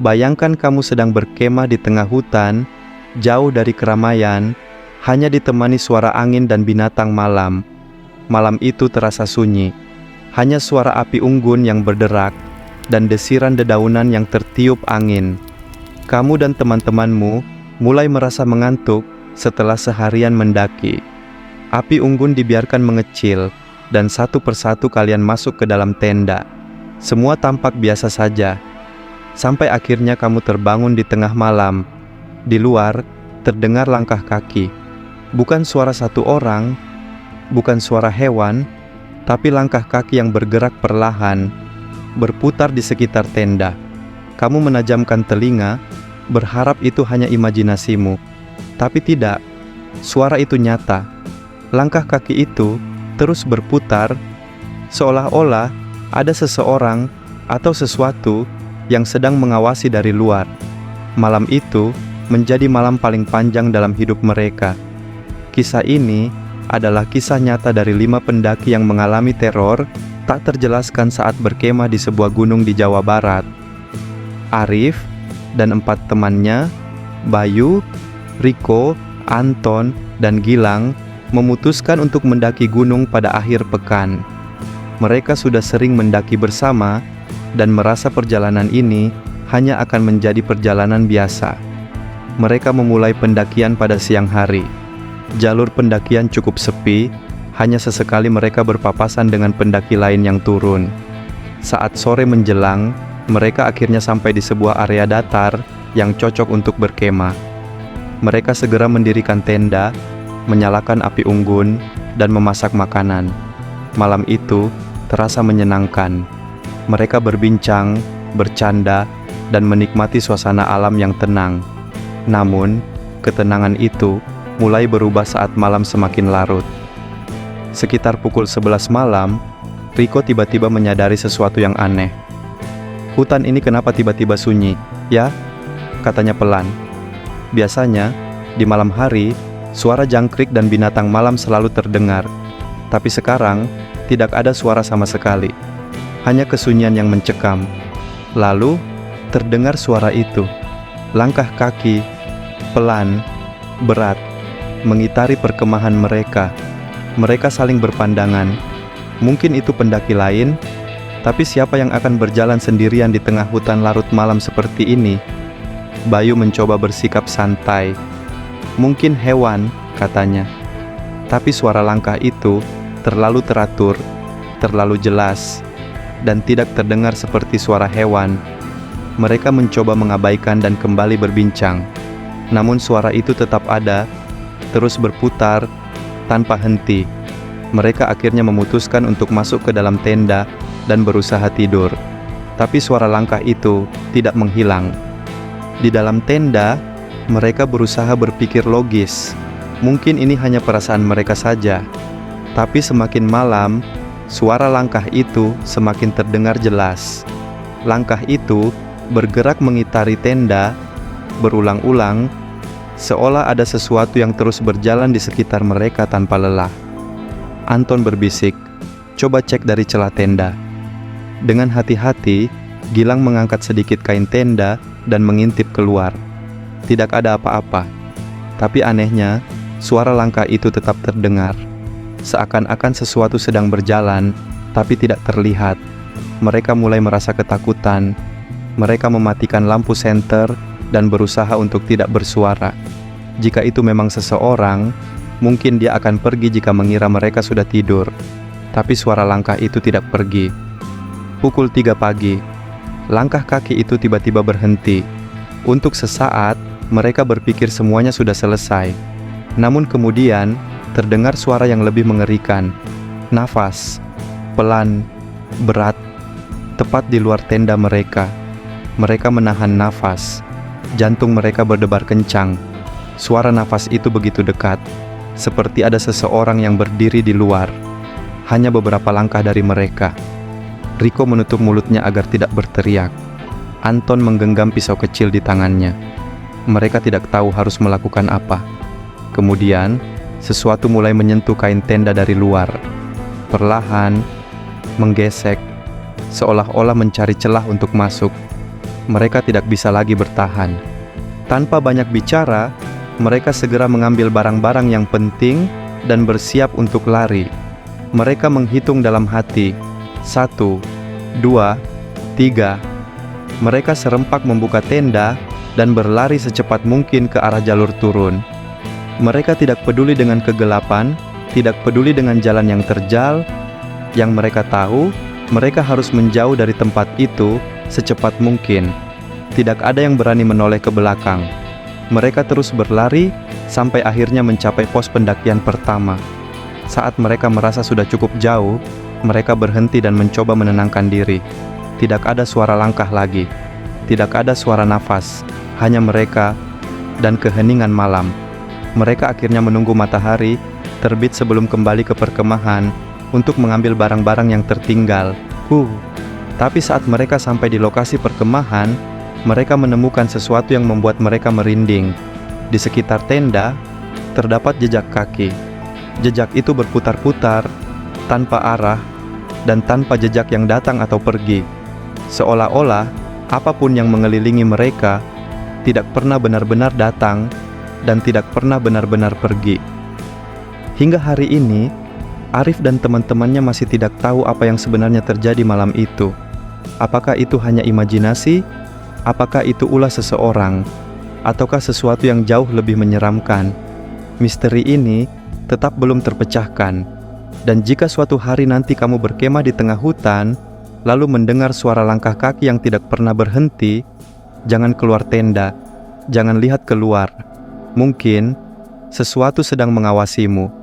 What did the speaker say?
Bayangkan kamu sedang berkemah di tengah hutan, jauh dari keramaian, hanya ditemani suara angin dan binatang malam. Malam itu terasa sunyi, hanya suara api unggun yang berderak dan desiran dedaunan yang tertiup angin. Kamu dan teman-temanmu mulai merasa mengantuk setelah seharian mendaki. Api unggun dibiarkan mengecil, dan satu persatu kalian masuk ke dalam tenda. Semua tampak biasa saja, sampai akhirnya kamu terbangun di tengah malam. Di luar, terdengar langkah kaki. Bukan suara satu orang, bukan suara hewan, tapi langkah kaki yang bergerak perlahan, berputar di sekitar tenda. Kamu menajamkan telinga, berharap itu hanya imajinasimu. Tapi tidak, suara itu nyata. Langkah kaki itu terus berputar, seolah-olah ada seseorang atau sesuatu yang sedang mengawasi dari luar. Malam itu menjadi malam paling panjang dalam hidup mereka. Kisah ini adalah kisah nyata dari 5 pendaki yang mengalami teror tak terjelaskan saat berkemah di sebuah gunung di Jawa Barat. Arif dan 4 temannya, Bayu, Riko, Anton, dan Gilang, memutuskan untuk mendaki gunung pada akhir pekan. Mereka sudah sering mendaki bersama dan merasa perjalanan ini hanya akan menjadi perjalanan biasa. Mereka memulai pendakian pada siang hari. Jalur pendakian cukup sepi, hanya sesekali mereka berpapasan dengan pendaki lain yang turun. Saat sore menjelang, mereka akhirnya sampai di sebuah area datar yang cocok untuk berkemah. Mereka segera mendirikan tenda, menyalakan api unggun, dan memasak makanan. Malam itu terasa menyenangkan. Mereka berbincang, bercanda, dan menikmati suasana alam yang tenang. Namun, ketenangan itu mulai berubah saat malam semakin larut. Sekitar pukul 11 malam, Riko tiba-tiba menyadari sesuatu yang aneh. "Hutan ini kenapa tiba-tiba sunyi, ya?" katanya pelan. Biasanya, di malam hari, suara jangkrik dan binatang malam selalu terdengar. Tapi sekarang, tidak ada suara sama sekali. Hanya kesunyian yang mencekam. Lalu, terdengar suara itu. Langkah kaki, pelan, berat, mengitari perkemahan mereka. Mereka saling berpandangan. Mungkin itu pendaki lain, tapi siapa yang akan berjalan sendirian di tengah hutan larut malam seperti ini? Bayu mencoba bersikap santai. "Mungkin hewan," katanya. Tapi suara langkah itu terlalu teratur, terlalu jelas, dan tidak terdengar seperti suara hewan. Mereka mencoba mengabaikan dan kembali berbincang. Namun suara itu tetap ada, terus berputar, tanpa henti. Mereka akhirnya memutuskan untuk masuk ke dalam tenda dan berusaha tidur. Tapi suara langkah itu tidak menghilang. Di dalam tenda, mereka berusaha berpikir logis. Mungkin ini hanya perasaan mereka saja. Tapi semakin malam, suara langkah itu semakin terdengar jelas. Langkah itu bergerak mengitari tenda, berulang-ulang, seolah ada sesuatu yang terus berjalan di sekitar mereka tanpa lelah. Anton berbisik, "Coba cek dari celah tenda." Dengan hati-hati, Gilang mengangkat sedikit kain tenda dan mengintip keluar. Tidak ada apa-apa. Tapi anehnya, suara langkah itu tetap terdengar. Seakan-akan sesuatu sedang berjalan, tapi tidak terlihat. Mereka mulai merasa ketakutan. Mereka mematikan lampu senter dan berusaha untuk tidak bersuara. Jika itu memang seseorang, mungkin dia akan pergi jika mengira mereka sudah tidur. Tapi suara langkah itu tidak pergi. Pukul 3 pagi, langkah kaki itu tiba-tiba berhenti. Untuk sesaat, mereka berpikir semuanya sudah selesai. Namun kemudian, terdengar suara yang lebih mengerikan. Nafas, pelan, berat, tepat di luar tenda mereka. Mereka menahan nafas. Jantung mereka berdebar kencang. Suara nafas itu begitu dekat, seperti ada seseorang yang berdiri di luar. Hanya beberapa langkah dari mereka. Riko menutup mulutnya agar tidak berteriak. Anton menggenggam pisau kecil di tangannya. Mereka tidak tahu harus melakukan apa. Kemudian, sesuatu mulai menyentuh kain tenda dari luar. Perlahan, menggesek, seolah-olah mencari celah untuk masuk. Mereka tidak bisa lagi bertahan. Tanpa banyak bicara, mereka segera mengambil barang-barang yang penting dan bersiap untuk lari. Mereka menghitung dalam hati, 1, 2, 3. Mereka serempak membuka tenda dan berlari secepat mungkin ke arah jalur turun. Mereka tidak peduli dengan kegelapan, tidak peduli dengan jalan yang terjal. Yang mereka tahu, mereka harus menjauh dari tempat itu secepat mungkin. Tidak ada yang berani menoleh ke belakang. Mereka terus berlari sampai akhirnya mencapai pos pendakian pertama. Saat mereka merasa sudah cukup jauh, mereka berhenti dan mencoba menenangkan diri. Tidak ada suara langkah lagi. Tidak ada suara nafas. Hanya mereka dan keheningan malam. Mereka akhirnya menunggu matahari terbit sebelum kembali ke perkemahan untuk mengambil barang-barang yang tertinggal. Tapi saat mereka sampai di lokasi perkemahan, mereka menemukan sesuatu yang membuat mereka merinding. Di sekitar tenda, terdapat jejak kaki. Jejak itu berputar-putar, tanpa arah, dan tanpa jejak yang datang atau pergi. Seolah-olah, apapun yang mengelilingi mereka, tidak pernah benar-benar datang, dan tidak pernah benar-benar pergi. Hingga hari ini, Arif dan teman-temannya masih tidak tahu apa yang sebenarnya terjadi malam itu. Apakah itu hanya imajinasi? Apakah itu ulah seseorang? Ataukah sesuatu yang jauh lebih menyeramkan? Misteri ini tetap belum terpecahkan. Dan jika suatu hari nanti kamu berkemah di tengah hutan, lalu mendengar suara langkah kaki yang tidak pernah berhenti, jangan keluar tenda, jangan lihat keluar. Mungkin sesuatu sedang mengawasimu.